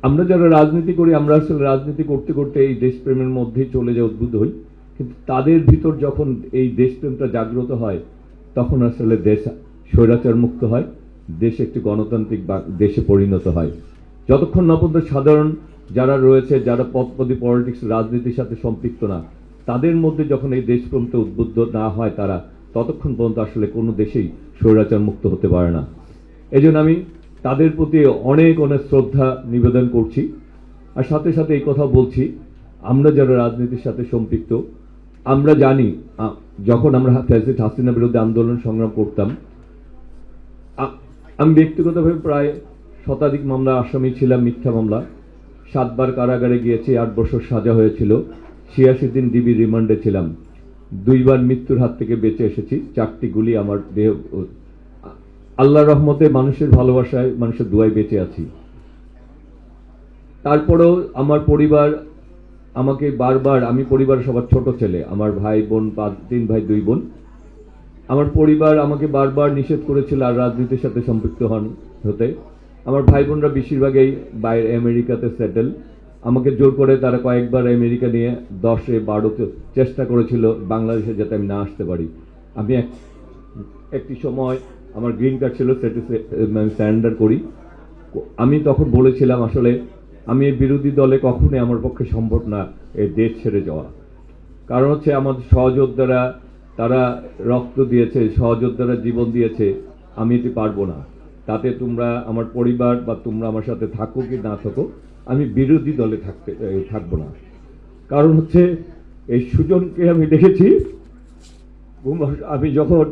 আমরা যারা রাজনীতি করি আমরা আসলে রাজনীতি করতে করতে এই দেশপ্রেমের মধ্যেই চলে যাই, উদ্বুদ্ধ হই, কিন্তু তাদের ভিতর যখন এই দেশপ্রেমটা জাগ্রত হয় তখন আসলে দেশ স্বৈরাচার মুক্ত হয়, দেশ একটি গণতান্ত্রিক দেশে পরিণত হয়। যতক্ষণ না পর্যন্ত সাধারণ যারা রয়েছে, যারা পদপদী পলিটিক্স রাজনীতির সাথে সম্পৃক্ত না, তাদের মধ্যে যখন এই দেশপ্রেমটা উদ্বুদ্ধ না হয় তারা, ততক্ষণ পর্যন্ত আসলে কোনো দেশেই স্বৈরাচার মুক্ত হতে পারে না। এজন্য আমি তাদের প্রতি অনেক অনেক শ্রদ্ধা নিবেদন করছি। আর সাথে সাথে এই কথা বলছি, আমরা যারা রাজনীতির সাথে সম্পৃক্ত, আমরা জানি যখন আমরা ফ্যাসিস্ট হাসিনার বিরুদ্ধে আন্দোলন সংগ্রাম করতাম, আমি ব্যক্তিগতভাবে প্রায় শতাধিক মামলা আসামি ছিলাম, মিথ্যা মামলা। 7 বার কারাগারে গিয়েছি, 8 বছর সাজা হয়েছিল, 86 দিন ডিবি রিমান্ডে ছিলাম, 2 বার মৃত্যুর হাত থেকে বেঁচে এসেছি, 4টি গুলি আমার দেহ, আল্লাহর রহমতে মানুষের ভালোবাসায় মানুষের দোয়ায় বেঁচে আছি। তারপরেও আমার পরিবার আমাকে বারবার, আমি পরিবারের সবার ছোট ছেলে, আমার ভাই বোন 3 ভাই 2 বোন, আমার পরিবার আমাকে বারবার নিষেধ করেছিল আর রাজনীতির সাথে সম্পৃক্ত হতে। আমার ভাই বোনরা বেশিরভাগই বাইরে আমেরিকাতে সেটেল। আমাকে জোর করে তারা কয়েকবার আমেরিকা নিয়ে 10-12 চেষ্টা করেছিল বাংলাদেশে যাতে আমি না আসতে পারি। আমি একটি সময় আমার গ্রিন কার্ড ছিল, সেটি সারেন্ডার করি। আমি তখন বলেছিলাম আসলে আমি বিরোধী দলে কখনোই আমার পক্ষে সম্ভব না এই দেশ ছেড়ে যাওয়া। কারণ হচ্ছে আমাদের সহযোদ্ধারা তারা রক্ত দিয়েছে, সহযোদ্ধারা জীবন দিয়েছে, আমি এটি পারবো না। তাতে তোমরা আমার পরিবার বা তোমরা আমার সাথে থাকো কি না থাকো, আমি বিরোধী দলে থাকবো না। কারণ হচ্ছে এই সুজনকে আমি দেখেছি, আমি যখন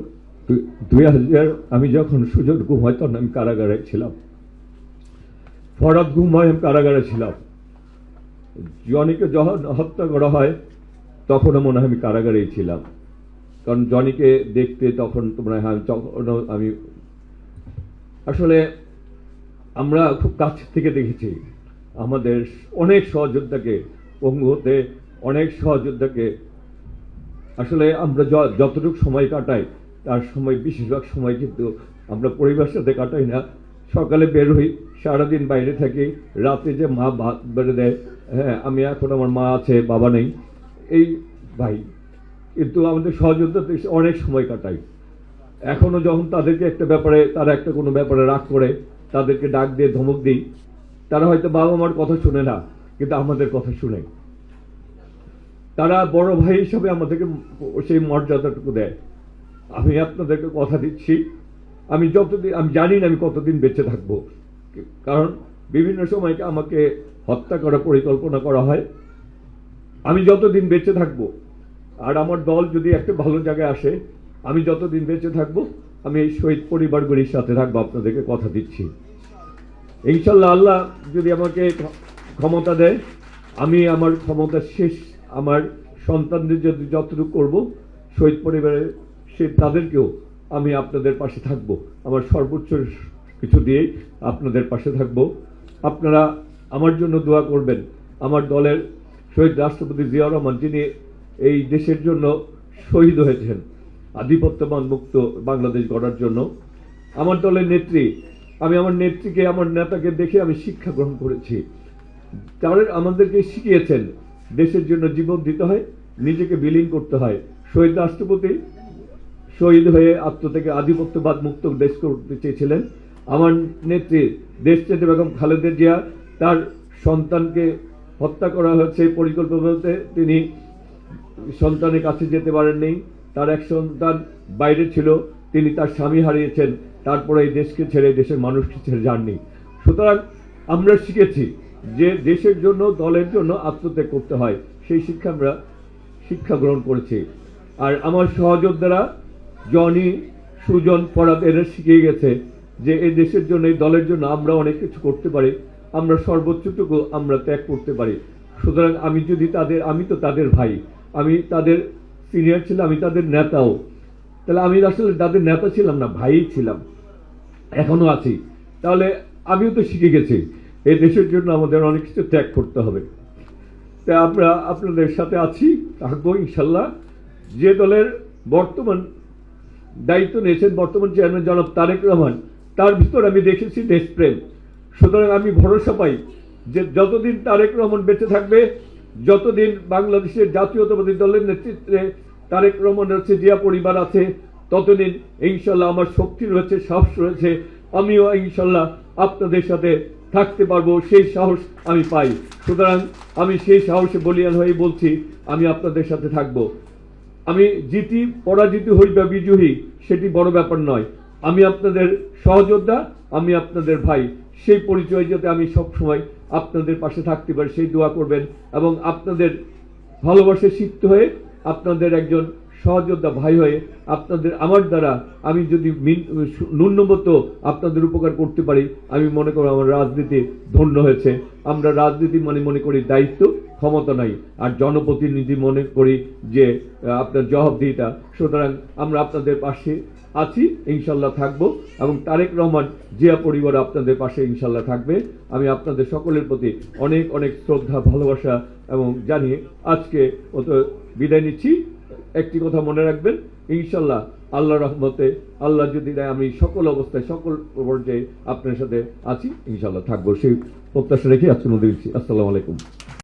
2000 আমি যখন সুজন গুম হয় তখন আমি কারাগারে ছিলাম, ফরাদ গুম হয় আমি কারাগারে ছিলাম, জনিকে যখন হত্যা করা হয় তখনও মনে হয় আমি কারাগারেই ছিলাম। কারণ জনিকে দেখতে তখন তোমরা, আমি আসলে আমরা খুব কাছ থেকে দেখেছি আমাদের অনেক সহযোদ্ধাকে পঙ্গু হতে, অনেক সহযোদ্ধাকে। আসলে আমরা যতটুকু সময় কাটাই তার সময় বেশিরভাগ সময় কিন্তু আমরা পরিবারের সাথে কাটাই না। সকালে বের হই, সারাদিন বাইরে থাকি, রাতে যে মা ভাত বেড়ে দেয়, হ্যাঁ আমি এখন আমার মা আছে বাবা নেই, এই ভাই, কিন্তু আমাদের সহযোদ্ধাতে অনেক সময় কাটাই। এখনো যখন তাদেরকে একটা ব্যাপারে, তারা একটা কোনো ব্যাপারে রাগ করে, তাদেরকে ডাক দিয়ে ধমক দিই, তারা হয়তো বাবা মার কথা শুনে না কিন্তু আমাদের কথা শুনে। তারা বড় ভাই হিসাবে আমাদেরকে সেই মর্যাদাটুকু দেয়। আমি আপনাদেরকে কথা দিচ্ছি, আমি যতদিন, আমি জানি না আমি কতদিন বেঁচে থাকবো, কারণ বিভিন্ন সময় আমাকে হত্যা করার পরিকল্পনা করা হয়। আমি যতদিন বেঁচে থাকবো আর আমার দল যদি একটা ভালো জায়গায় আসে, আমি যতদিন বেঁচে থাকবো আমি এই শহীদ পরিবারগুলির সাথে থাকবো, আপনাদেরকে কথা দিচ্ছি। ইনশাল্লাহ আল্লাহ যদি আমাকে ক্ষমতা দেয়, আমি আমার ক্ষমতা শেষ আমার সন্তানদের যদি যতটুকু করবো শহীদ পরিবারের, তাদেরকেও আমি আপনাদের পাশে থাকবো, আমার সর্বোচ্চ কিছু দিয়েই আপনাদের পাশে থাকবো। আপনারা আমার জন্য দোয়া করবেন। আমার দলের শহীদ রাষ্ট্রপতি জিয়াউর রহমান, যিনি এই দেশের জন্য শহীদ হয়েছেন আধিপত্যবান মুক্ত বাংলাদেশ গড়ার জন্য, আমার দলের নেত্রী, আমি আমার নেত্রীকে, আমার নেতাকে দেখে আমি শিক্ষা গ্রহণ করেছি। তারা আমাদেরকে শিখিয়েছেন দেশের জন্য জীবন দিতে হয়, নিজেকে বিলীন করতে হয়। শহীদ রাষ্ট্রপতি শহীদ হয়ে আত্মত্যাগে আধিপত্যবাদ মুক্ত দেশ করতে চেয়েছিলেন। আমার নেত্রী দেশনেত্রী বেগম খালেদা জিয়া, তার সন্তানকে হত্যা করা হয়েছে পরিকল্পিতভাবে, তিনি সন্তানের কাছে যেতে পারেননি, তার এক সন্তান বাইরে ছিল, তিনি তার স্বামী হারিয়েছেন, তারপরে এই দেশকে ছেড়ে, দেশের মানুষকে ছেড়ে যাননি। সুতরাং আমরা শিখেছি যে দেশের জন্য, দলের জন্য আত্মত্যাগ করতে হয়, সেই শিক্ষা গ্রহণ করেছি। আর আমার সহযোদ্ধারা জনি, সুজন, ফরাদ এরা শিখিয়ে গেছে যে এই দেশের জন্য, এই দলের জন্য আমরা অনেক কিছু করতে পারি, আমরা সর্বোচ্চটুকু আমরা ত্যাগ করতে পারি। সুতরাং আমি যদি আমি তো তাদের ভাই, আমি তাদের সিনিয়র ছিলাম, আমি তাদের নেতাও, তাহলে আমি আসলে তাদের নেতা ছিলাম না, ভাই ছিলাম, এখনো আছি। তাহলে আমিও তো শিখে গেছি এই দেশের জন্য আমাদের অনেক কিছু ত্যাগ করতে হবে। তাই আমরা আপনাদের সাথে আছি, থাকবো ইনশাল্লাহ। যে দলের বর্তমান দায়িত্ব নিয়েছেন বর্তমান চেয়ারম্যান জনাব তারেক রহমান, তার ভিতর আমি দেখেছি দেশপ্রেম। সুতরাং আমি ভরসা পাই যে যতদিন তারেক রহমান বেঁচে থাকবে, যতদিন বাংলাদেশের জাতীয়তাবাদী দলের নেতৃত্বে তারেক রহমানের হচ্ছে জিয়া পরিবার আছে, ততদিন ইনশাল্লাহ আমার শক্তি রয়েছে, সাহস রয়েছে, আমিও ইনশাল্লাহ আপনাদের সাথে থাকতে পারবো, সেই সাহস আমি পাই। সুতরাং আমি সেই সাহসে বলিয়ান হয়ে বলছি, আমি আপনাদের সাথে থাকবো। আমি জিতি, পরাজিত হই বা বিজয়ী, সেটি বড় ব্যাপার নয়। আমি আপনাদের সহযোদ্ধা, আমি আপনাদের ভাই। সেই পরিচয় যাতে আমি সবসময় আপনাদের পাশে থাকতে পারি, সেই দোয়া করবেন। এবং আপনাদের ভালোবাসে সিক্ত হয়ে, আপনাদের একজন সহযোদ্ধা ভাই হয়ে, আপনাদের আমার দ্বারা আমি যদি ন্যূনতম আপনাদের উপকার করতে পারি, আমি মনে করি আমার রাজনীতি ধন্য হয়েছে। আমরা রাজনীতি মনে করি দায়িত্ব, ক্ষমতা নাই, আর জনপ্রতিনিধি মনে করি যে আপনার জবাবদিহিতা। সুতরাং আমরা আপনাদের পাশে আছি, ইনশাল্লাহ থাকবো, এবং তারেক রহমান জিয়া পরিবার আপনাদের পাশে ইনশাল্লাহ থাকবে। আমি আপনাদের সকলের প্রতি অনেক অনেক শ্রদ্ধা, ভালোবাসা এবং জানিয়ে আজকে বিদায় নিচ্ছি। একটি কথা মনে রাখবেন, ইনশাল্লাহ আল্লাহ রহমতে, আল্লাহ যদি দেয়, আমি সকল অবস্থায় সকল পর্যায়ে আপনার সাথে আছি, ইনশাল্লাহ থাকবো, সেই প্রত্যাশা রেখে আজকে মধ্যে দিচ্ছি। আসসালামু আলাইকুম।